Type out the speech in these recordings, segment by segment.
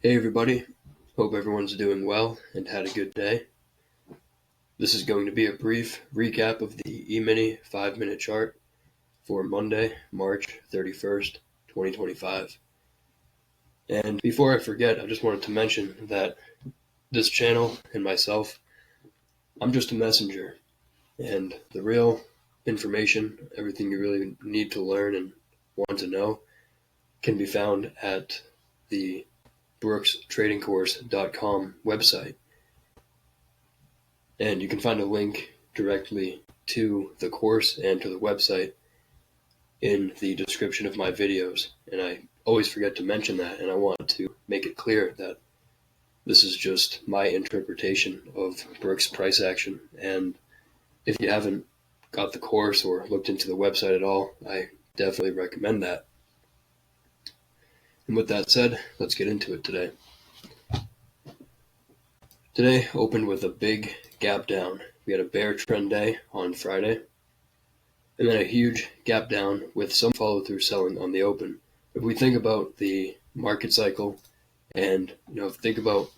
Hey everybody, hope everyone's doing well and had a good day. This is going to be a brief recap of the Emini 5-minute chart for Monday, March 31st, 2025. And before I forget, I just wanted to mention that this channel and myself, I'm just a messenger, and the real information, everything you really need to learn and want to know, can be found at the brookstradingcourse.com website. And you can find a link directly to the course and to the website in the description of my videos. And I always forget to mention that, and I want to make it clear that this is just my interpretation of Brooks price action. And if you haven't got the course or looked into the website at all, I definitely recommend that. And with that said, let's get into it today. Today opened with a big gap down. We had a bear trend day on Friday, and then a huge gap down with some follow-through selling on the open. If we think about the market cycle and think about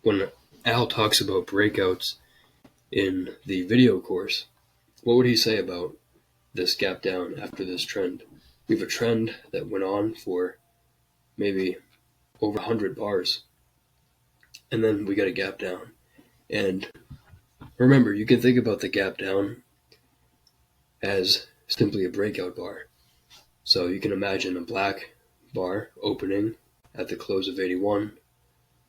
when Al talks about breakouts in the video course, what would he say about this gap down after this trend? We have a trend that went on for maybe over 100 bars, and then we got a gap down. And remember, you can think about the gap down as simply a breakout bar. So you can imagine a black bar opening at the close of 81,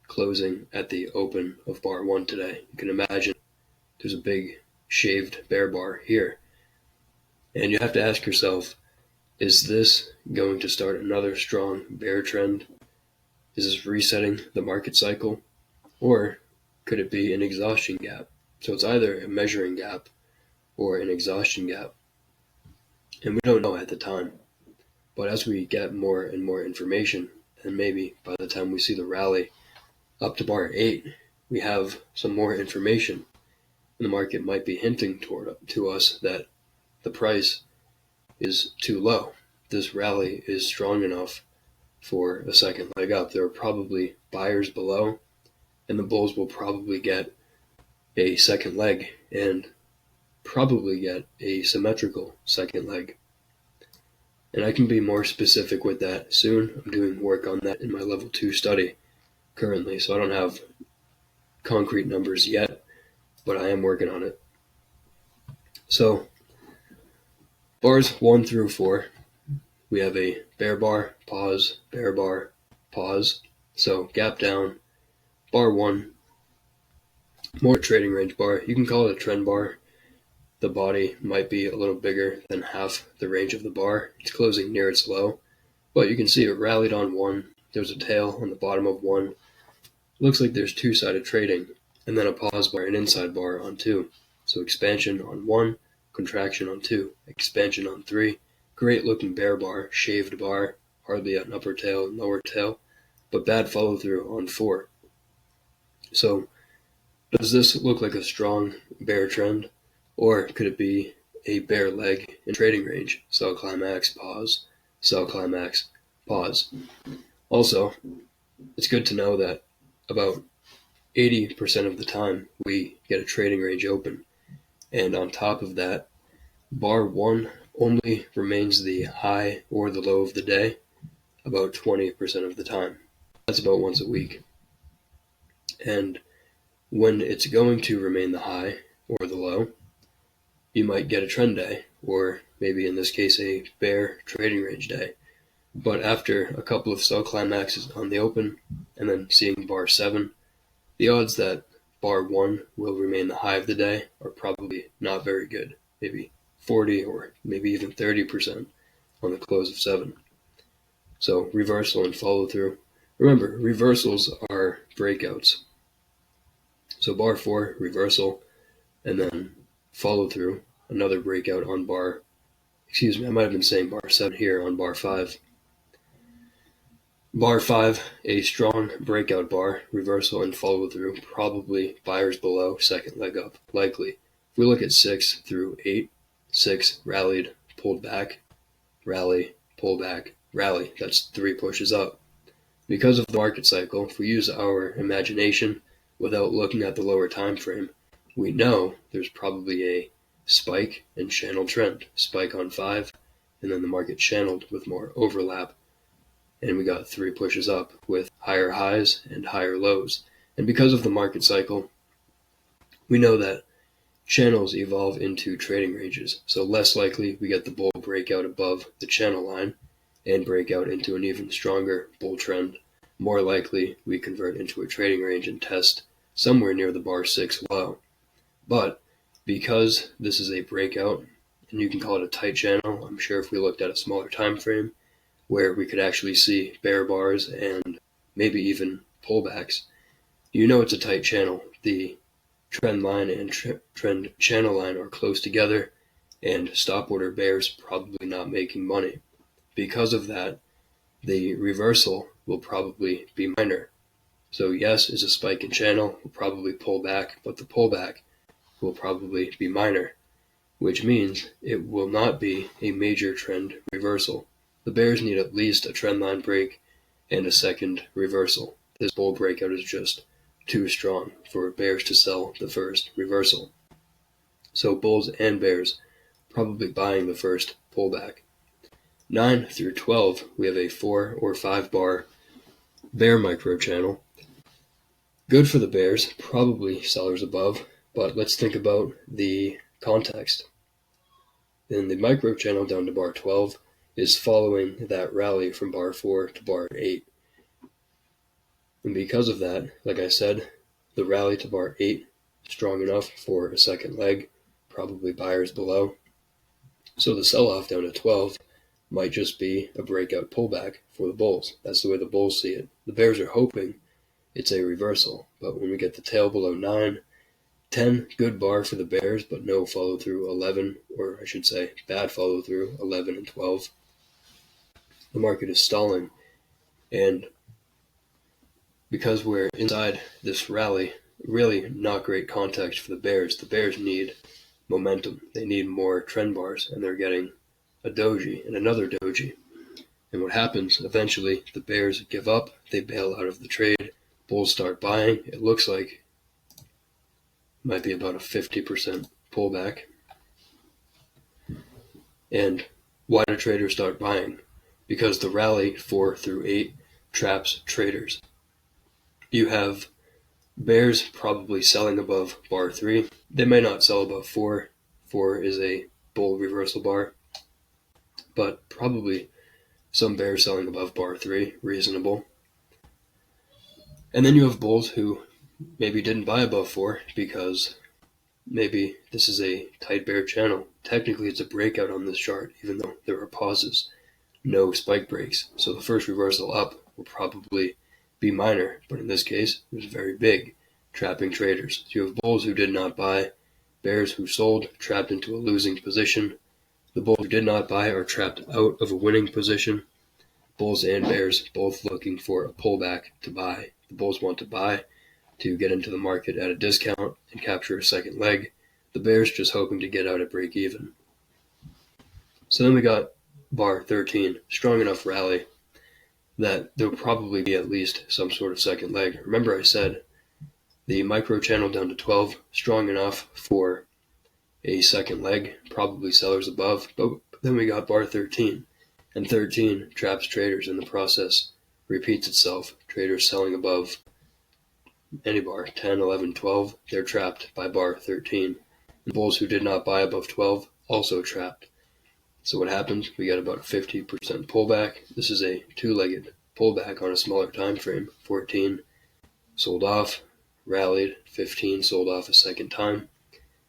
closing at the open of bar 1 today. You can imagine there's a big shaved bear bar here. And you have to ask yourself, is this going to start another strong bear trend? Is this resetting the market cycle? Or could it be an exhaustion gap? So it's either a measuring gap or an exhaustion gap. And we don't know at the time. But as we get more and more information, and maybe by the time we see the rally up to bar 8, we have some more information. And the market might be hinting to us that the price is too low. This rally is strong enough for a second leg up. There are probably buyers below, and the bulls will probably get a second leg and probably get a symmetrical second leg. And I can be more specific with that soon. I'm doing work on that in my level 2 study currently, so I don't have concrete numbers yet, but I am working on it. So bars 1 through 4, we have a bear bar, pause, bear bar, pause. So gap down, bar 1, more trading range bar. You can call it a trend bar. The body might be a little bigger than half the range of the bar. It's closing near its low, but you can see it rallied on 1. There's a tail on the bottom of 1. It looks like there's two-sided trading, and then a pause bar, an inside bar on 2. So expansion on 1, contraction on 2, expansion on 3. Great looking bear bar, shaved bar, hardly an upper tail, lower tail, but bad follow through on 4. So does this look like a strong bear trend? Or could it be a bear leg in trading range? Sell climax, pause, sell climax, pause. Also, it's good to know that about 80% of the time we get a trading range open. And on top of that, bar 1 only remains the high or the low of the day about 20% of the time. That's about once a week. And when it's going to remain the high or the low, you might get a trend day, or maybe in this case a bear trading range day. But after a couple of sell climaxes on the open, and then seeing bar 7, the odds that bar 1 will remain the high of the day are probably not very good, maybe 40 or maybe even 30% on the close of 7. So reversal and follow through. Remember, reversals are breakouts. So bar 4, reversal, and then follow through, another breakout on bar, I might have been saying bar 7 here on bar 5. Bar 5, a strong breakout bar, reversal and follow through, probably buyers below, second leg up, likely. If we look at 6 through 8, 6 rallied, pulled back, rally, pull back, rally. That's 3 pushes up. Because of the market cycle, if we use our imagination without looking at the lower time frame, we know there's probably a spike and channel trend. Spike on 5, and then the market channeled with more overlap. And we got 3 pushes up with higher highs and higher lows. And because of the market cycle, we know that channels evolve into trading ranges. So less likely we get the bull breakout above the channel line and break out into an even stronger bull trend. More likely we convert into a trading range and test somewhere near the bar 6 low. But because this is a breakout, and you can call it a tight channel, I'm sure if we looked at a smaller time frame where we could actually see bear bars and maybe even pullbacks, you know it's a tight channel. The trend line and trend channel line are close together, and stop order bears probably not making money. Because of that, the reversal will probably be minor. So yes, is a spike in channel, will probably pull back, but the pullback will probably be minor, which means it will not be a major trend reversal. The bears need at least a trend line break and a second reversal. This bull breakout is just too strong for bears to sell the first reversal. So bulls and bears probably buying the first pullback. 9 through 12, we have a 4 or 5 bar bear micro channel. Good for the bears, probably sellers above, but let's think about the context. Then the micro channel down to bar 12 is following that rally from bar 4 to bar 8. And because of that, like I said, the rally to bar 8 strong enough for a second leg, probably buyers below. So the sell-off down to 12 might just be a breakout pullback for the bulls. That's the way the bulls see it. The bears are hoping it's a reversal, but when we get the tail below 9, 10, good bar for the bears, but no follow through 11, or I should say bad follow through 11 and 12. The market is stalling, and because we're inside this rally, really not great context for the bears. The bears need momentum. They need more trend bars, and they're getting a doji and another doji. And what happens, eventually the bears give up, they bail out of the trade, bulls start buying. It looks like it might be about a 50% pullback. And why do traders start buying? Because the rally 4 through 8 traps traders. You have bears probably selling above bar 3. They may not sell above 4. 4 is a bull reversal bar, but probably some bears selling above bar 3, reasonable. And then you have bulls who maybe didn't buy above 4 because maybe this is a tight bear channel. Technically it's a breakout on this chart, even though there are pauses, no spike breaks. So the first reversal up will probably be minor, but in this case it was very big, trapping traders. So you have bulls who did not buy, bears who sold, trapped into a losing position. The bulls who did not buy are trapped out of a winning position. Bulls and bears both looking for a pullback to buy. The bulls want to buy to get into the market at a discount and capture a second leg. The bears just hoping to get out at break even. So then we got bar 13, strong enough rally that there will probably be at least some sort of second leg. Remember I said the micro channel down to 12, strong enough for a second leg, probably sellers above, but then we got bar 13, and 13 traps traders in the process, repeats itself, traders selling above any bar, 10, 11, 12, they're trapped by bar 13. The bulls who did not buy above 12 also trapped. So what happens? We got about 50% pullback. This is a two-legged pullback on a smaller time frame. 14 sold off, rallied, 15 sold off a second time.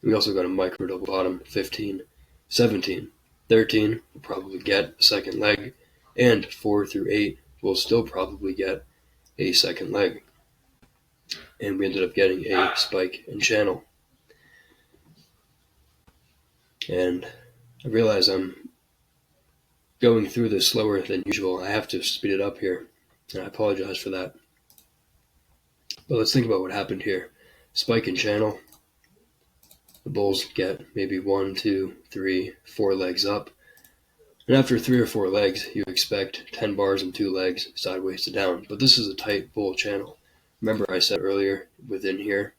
We also got a micro double bottom, 15, 17. 13 will probably get a second leg, and 4 through 8 will still probably get a second leg. And we ended up getting a spike in channel. And I realize I'm going through this slower than usual. I have to speed it up here, and I apologize for that. But let's think about what happened here. Spike in channel. The bulls get maybe 1, 2, 3, 4 legs up. And after 3 or 4 legs, you expect 10 bars and 2 legs sideways to down. But this is a tight bull channel. Remember I said earlier within here,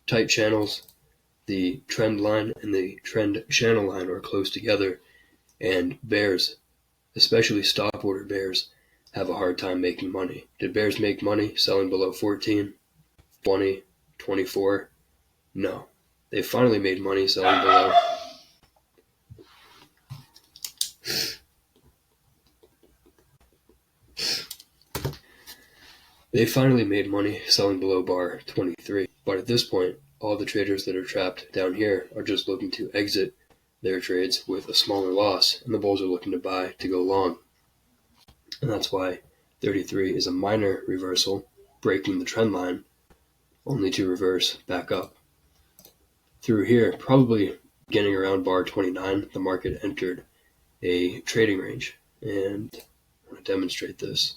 tight channels, the trend line and the trend channel line are close together, and bears, especially stop order bears, have a hard time making money. Did bears make money selling below 14, 20, 24? No. They finally made money selling below. They finally made money selling below bar 23. But at this point, all the traders that are trapped down here are just looking to exit their trades with a smaller loss, and the bulls are looking to buy to go long. And that's why 33 is a minor reversal, breaking the trend line, only to reverse back up. Through here, probably beginning around bar 29, the market entered a trading range. And I want to demonstrate this.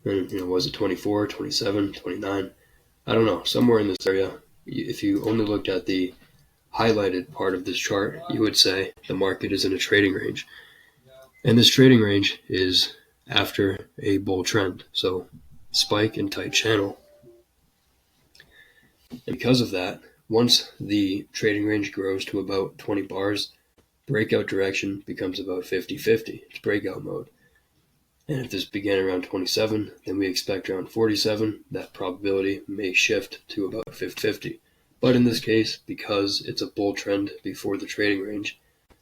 And, was it 24, 27, 29? I don't know, somewhere in this area. If you only looked at the highlighted part of this chart, you would say the market is in a trading range. And this trading range is after a bull trend. So spike and tight channel. And because of that, once the trading range grows to about 20 bars, breakout direction becomes about 50-50. It's breakout mode. And if this began around 27, then we expect around 47, that probability may shift to about 50-50. But in this case, because it's a bull trend before the trading range,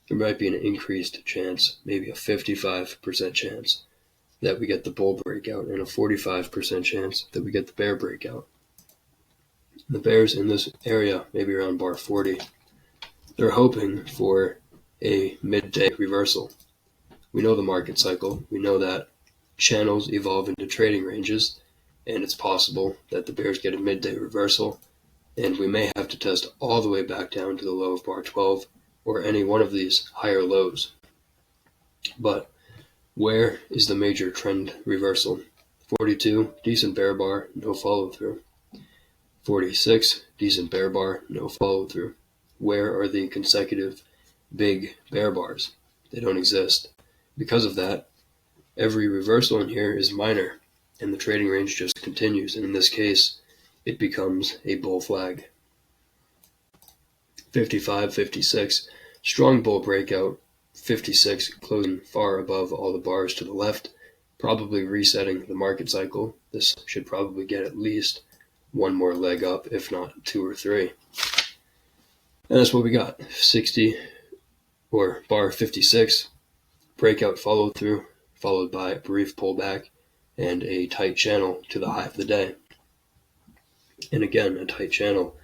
there might be an increased chance, maybe a 55% chance, that we get the bull breakout and a 45% chance that we get the bear breakout. The bears in this area, maybe around bar 40, they're hoping for a midday reversal. We know the market cycle. We know that channels evolve into trading ranges, and it's possible that the bears get a midday reversal, and we may have to test all the way back down to the low of bar 12 or any one of these higher lows. But where is the major trend reversal? 42, decent bear bar, no follow through. 46, decent bear bar, no follow through. Where are the consecutive big bear bars? They don't exist. Because of that, every reversal in here is minor, and the trading range just continues, and in this case, it becomes a bull flag. 55, 56, strong bull breakout. 56 closing far above all the bars to the left, probably resetting the market cycle. This should probably get at least one more leg up, if not 2 or 3. And that's what we got. 60 or bar 56, breakout follow through, followed by a brief pullback and a tight channel to the high of the day. And again, a tight channel.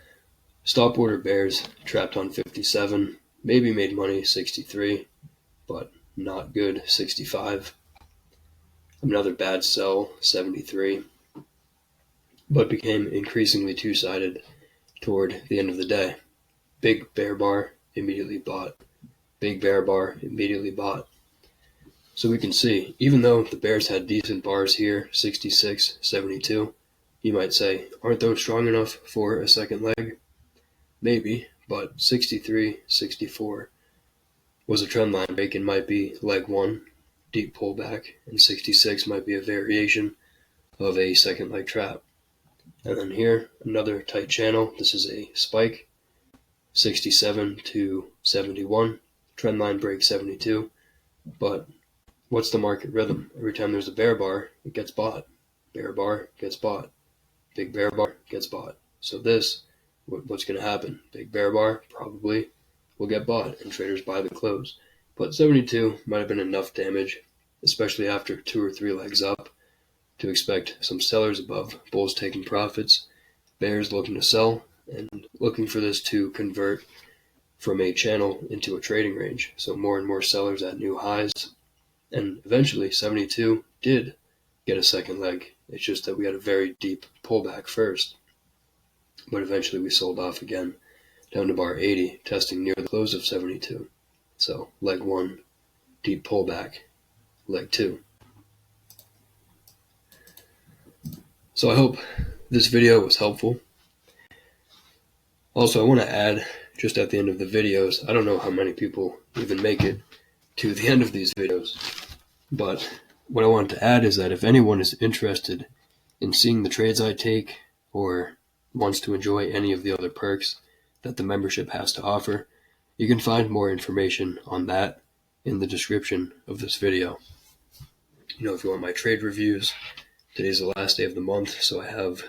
Stop order bears trapped on 57, maybe made money 63, but not good 65. Another bad sell 73, but became increasingly two-sided toward the end of the day. Big bear bar, immediately bought. Big bear bar, immediately bought. So we can see, even though the bears had decent bars here, 66, 72, you might say, aren't those strong enough for a second leg? Maybe, but 63, 64 was a trend line break and might be leg 1, deep pullback, and 66 might be a variation of a second leg trap. And then here, another tight channel. This is a spike, 67 to 71, trend line break 72, but what's the market rhythm? Every time there's a bear bar, it gets bought. Bear bar gets bought. Big bear bar gets bought. So this, what's going to happen? Big bear bar probably will get bought, and traders buy the close. But 72 might have been enough damage, especially after 2 or 3 legs up, to expect some sellers above, bulls taking profits, bears looking to sell, and looking for this to convert from a channel into a trading range. So more and more sellers at new highs. And eventually 72 did get a second leg. It's just that we had a very deep pullback first. But eventually we sold off again down to bar 80, testing near the close of 72. So leg 1, deep pullback. Leg 2. So I hope this video was helpful. Also, I want to add just at the end of the videos. I don't know how many people even make it to the end of these videos, but what I want to add is that if anyone is interested in seeing the trades I take or wants to enjoy any of the other perks that the membership has to offer, you can find more information on that in the description of this video. If you want my trade reviews, today's the last day of the month, so I have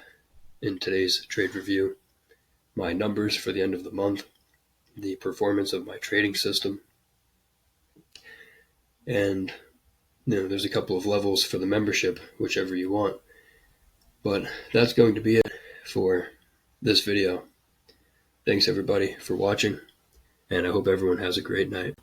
in today's trade review my numbers for the end of the month, the performance of my trading system, and there's a couple of levels for the membership, whichever you want. But that's going to be it for this video. Thanks everybody for watching, and I hope everyone has a great night.